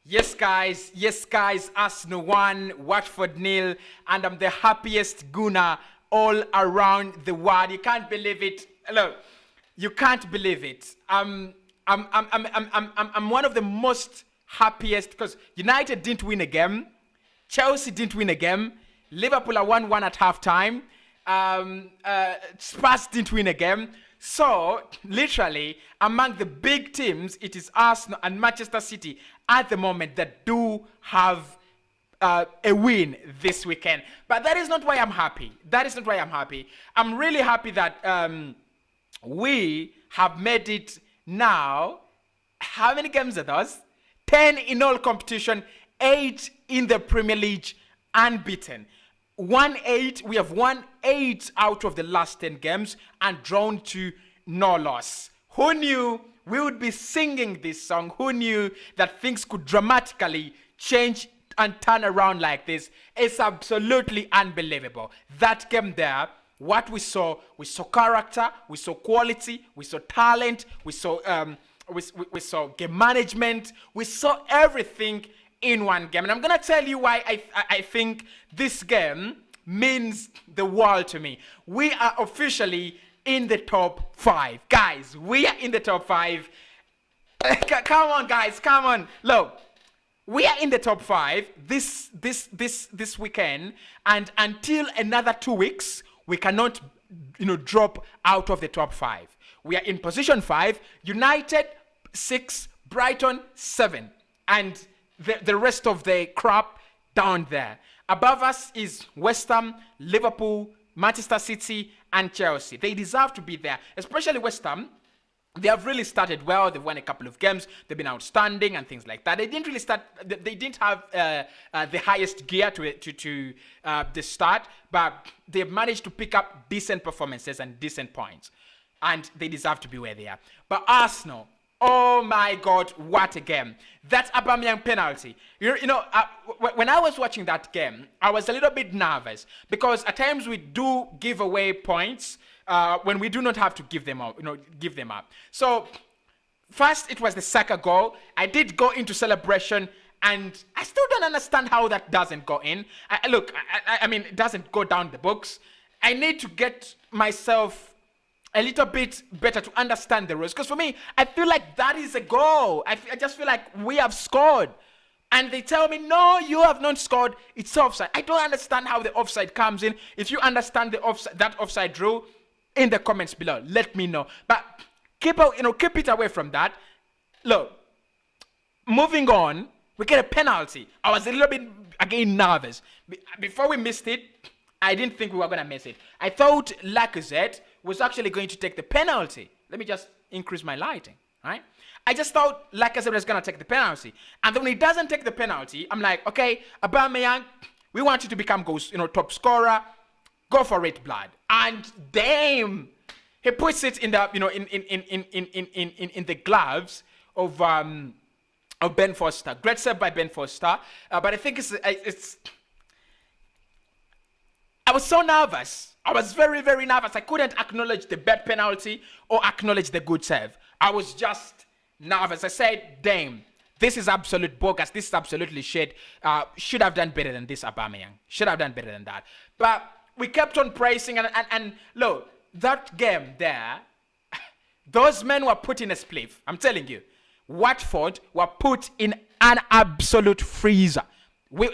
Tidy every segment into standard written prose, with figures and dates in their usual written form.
Yes, guys, Arsenal 1, Watford nil, and I'm the happiest gooner all around the world. You can't believe it. Look, you can't believe it. I'm one of the most happiest because United didn't win a game, Chelsea didn't win a game, Liverpool are 1-1 at halftime, Spurs didn't win a game. So, literally, among the big teams, it is Arsenal and Manchester City at the moment that do have a win this weekend. But that is not why I'm happy. I'm really happy that we have made it now. How many games are those? 10 in all competition, 8 in the Premier League, unbeaten. We have won 8 out of the last 10 games and drawn to no loss. Who knew we would be singing this song? Who knew that things could dramatically change and turn around like this? It's absolutely unbelievable. That game there, what we saw character, we saw quality, we saw talent, we saw game management, we saw everything in one game. And I'm going to tell you why I think this game means the world to me. We are officially in the top 5. Guys, we are in the top 5. Come on, guys, come on. Look, we are in the top 5 this weekend, and until another 2 weeks, we cannot drop out of the top 5. We are in position 5, United 6, Brighton 7, and the rest of the crop down there. Above us is West Ham, Liverpool, Manchester City, and Chelsea. They deserve to be there, especially West Ham. They have really started well. They've won a couple of games. They've been outstanding and things like that. They didn't really start. They didn't have the highest gear to the start, but they've managed to pick up decent performances and decent points, and they deserve to be where they are. But Arsenal, oh my God, what a game! That Aubameyang penalty. When I was watching that game, I was a little bit nervous because at times we do give away points when we do not have to give them up. So first, it was the Saka goal. I did go into celebration, and I still don't understand how that doesn't go in. I mean, it doesn't go down the books. I need to get myself a little bit better to understand the rules. Because for me, I feel like that is a goal. I just feel like we have scored. And they tell me, no, you have not scored. It's offside. I don't understand how the offside comes in. If you understand that offside rule, in the comments below, let me know. But keep it away from that. Look, moving on, we get a penalty. I was a little bit, again, nervous. Before we missed it, I didn't think we were going to miss it. I thought Lacazette was actually going to take the penalty. Let me just increase my lighting, right? I just thought Lacazette was going to take the penalty. And then when he doesn't take the penalty, I'm like, okay, Aubameyang, we want you to become top scorer. Go for it, blood. And damn, he puts it in the in the gloves of Ben Foster. Great save by Ben Foster. But I think it's I was so nervous. I was very, very nervous. I couldn't acknowledge the bad penalty or acknowledge the good save. I was just nervous. I said, damn, this is absolute bogus. This is absolutely shit. Should have done better than this, Aubameyang. Should have done better than that. But we kept on praising, and look, that game there, those men were put in a spliff. I'm telling you. Watford were put in an absolute freezer.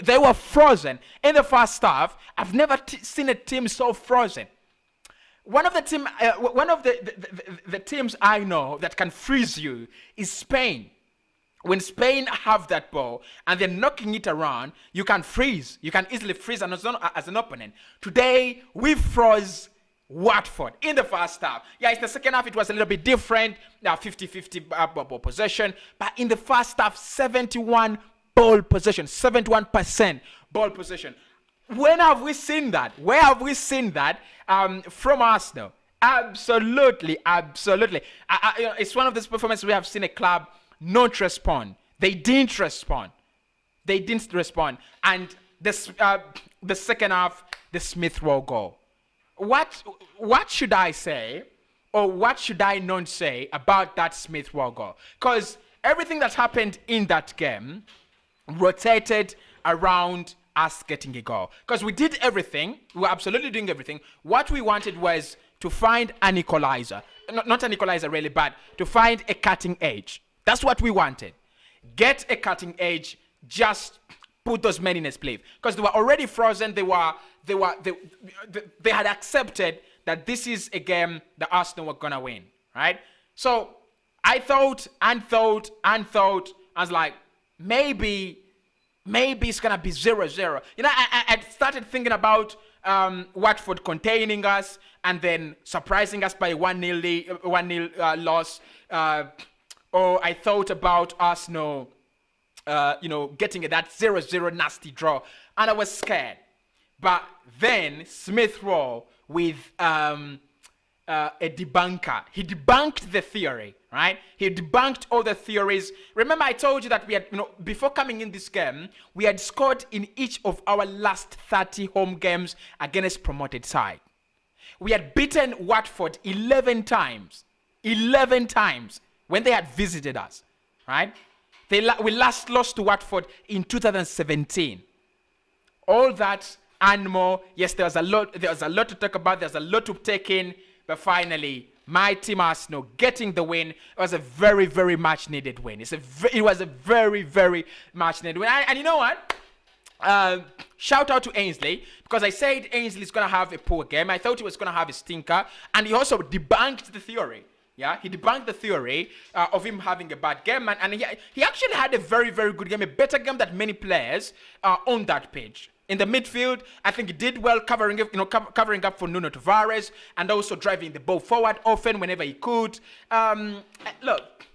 They were frozen in the first half. I've never seen a team so frozen. One of the teams I know that can freeze you is Spain. When Spain have that ball and they're knocking it around, you can freeze. You can easily freeze as an opponent. Today, we froze Watford in the first half. Yeah, in the second half, it was a little bit different. 50-50 ball possession. But in the first half, 71% ball possession. When have we seen that? Where have we seen that from Arsenal? Absolutely. It's one of those performances we have seen a club not respond. They didn't respond. And the second half, the Smith Rowe goal. What should I say, or what should I not say about that Smith Rowe goal? Because everything that happened in that game rotated around us getting a goal. Because we did everything. We were absolutely doing everything. What we wanted was to find an equalizer. Not an equalizer really, but to find a cutting edge. That's what we wanted. Get a cutting edge, just put those men in a split. Because they were already frozen. They had accepted that this is a game that Arsenal were gonna win, right? So I thought. I was like, maybe it's gonna be 0-0. You know, I started thinking about Watford containing us and then surprising us by 1-0 loss. Or I thought about Arsenal, getting that 0-0 nasty draw, and I was scared. But then Smith Rowe with a debunker. He debunked the theory, right? He debunked all the theories. Remember, I told you that we had, before coming in this game, we had scored in each of our last 30 home games against promoted side. We had beaten Watford 11 times. 11 times when they had visited us, right? We last lost to Watford in 2017. All that and more. Yes, there was a lot to talk about. There's a lot to take in. But finally, my team Arsenal getting the win. It was a very, very much needed win. It was a very, very much needed win. And you know what? Shout out to Ainsley, because I said Ainsley's going to have a poor game. I thought he was going to have a stinker. And he also debunked the theory. Yeah, he debunked the theory of him having a bad game. And he actually had a very, very good game. A better game than many players on that pitch. In the midfield, I think he did well covering up for Nuno Tavares and also driving the ball forward often whenever he could. Look,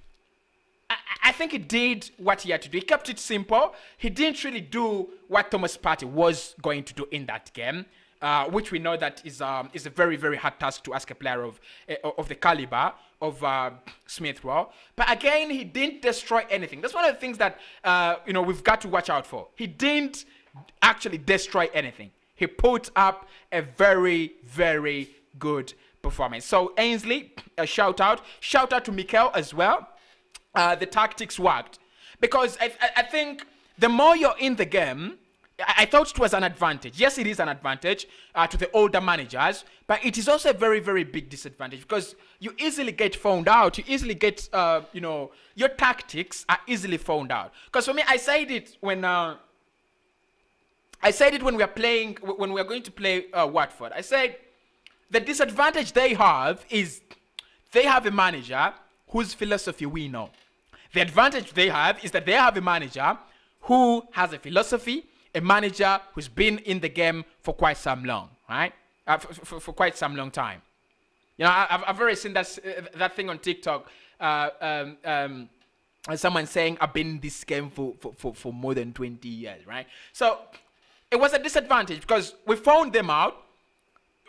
I think he did what he had to do. He kept it simple. He didn't really do what Thomas Partey was going to do in that game, which we know that is a very, very hard task to ask a player of the caliber of Smith Rowe. But again, he didn't destroy anything. That's one of the things that we've got to watch out for. He didn't actually destroy anything. He put up a very, very good performance. So Ainsley, a shout out to Mikel as well. The tactics worked, because I think the more you're in the game, I thought it was an advantage. Yes, it is an advantage to the older managers, but it is also a very, very big disadvantage, because you easily get found out. You easily get, your tactics are easily found out. Because for me, I said it when we are going to play Watford. I said the disadvantage they have is they have a manager whose philosophy we know. The advantage they have is that they have a manager who has a philosophy, a manager who's been in the game for quite some long, right? For quite some long time. You know, I've already seen that thing on TikTok. Someone saying, I've been in this game for more than 20 years, right? So it was a disadvantage because we found them out.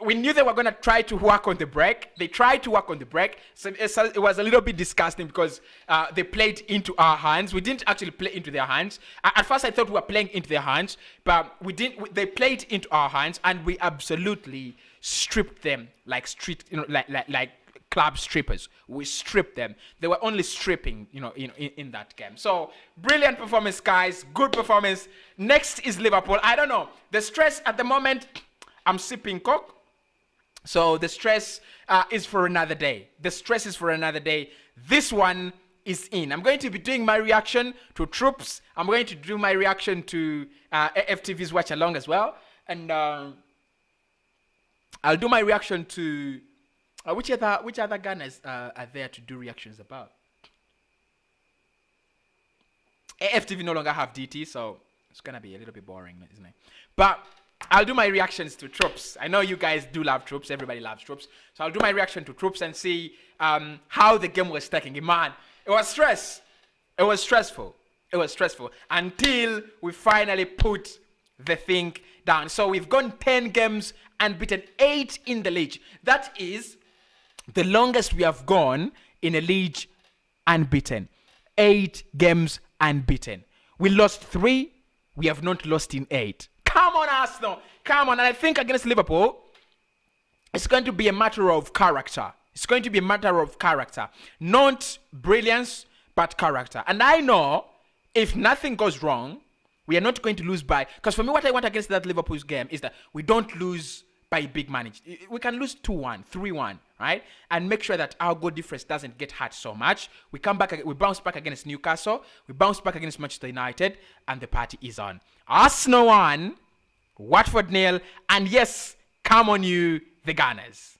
We knew they were going to try to work on the break. They tried to work on the break. So it was a little bit disgusting because they played into our hands. We didn't actually play into their hands. At first, I thought we were playing into their hands, but we didn't. They played into our hands, and we absolutely stripped them like like club strippers. We stripped them. They were only stripping, in that game. So brilliant performance, guys. Good performance. Next is Liverpool. I don't know. The stress at the moment. I'm sipping Coke. So the stress is for another day. The stress is for another day. This one is in. I'm going to be doing my reaction to Troops. I'm going to do my reaction to FTV's Watch Along as well. And I'll do my reaction to... which other Gunners are there to do reactions about? FTV no longer have DT, so it's going to be a little bit boring, isn't it? But... I'll do my reactions to Troops. I know you guys do love Troops. Everybody loves Troops. So I'll do my reaction to Troops and see how the game was taking. Man, it was stress. It was stressful. It was stressful until we finally put the thing down. So we've gone 10 games and beaten 8 in the league. That is the longest we have gone in a league unbeaten. 8 games unbeaten. We lost 3. We have not lost in 8. Come on, Arsenal. Come on. And I think against Liverpool, it's going to be a matter of character. It's going to be a matter of character. Not brilliance, but character. And I know if nothing goes wrong, We are not going to lose by, because for me, what I want against that Liverpool's game is that we don't lose by big manage. We can lose 2-1, 3-1, right? And make sure that our goal difference doesn't get hurt so much. We come back, we bounce back against Newcastle, we bounce back against Manchester United, and the party is on. Arsenal 1, Watford 0, and yes, come on you, the Gunners.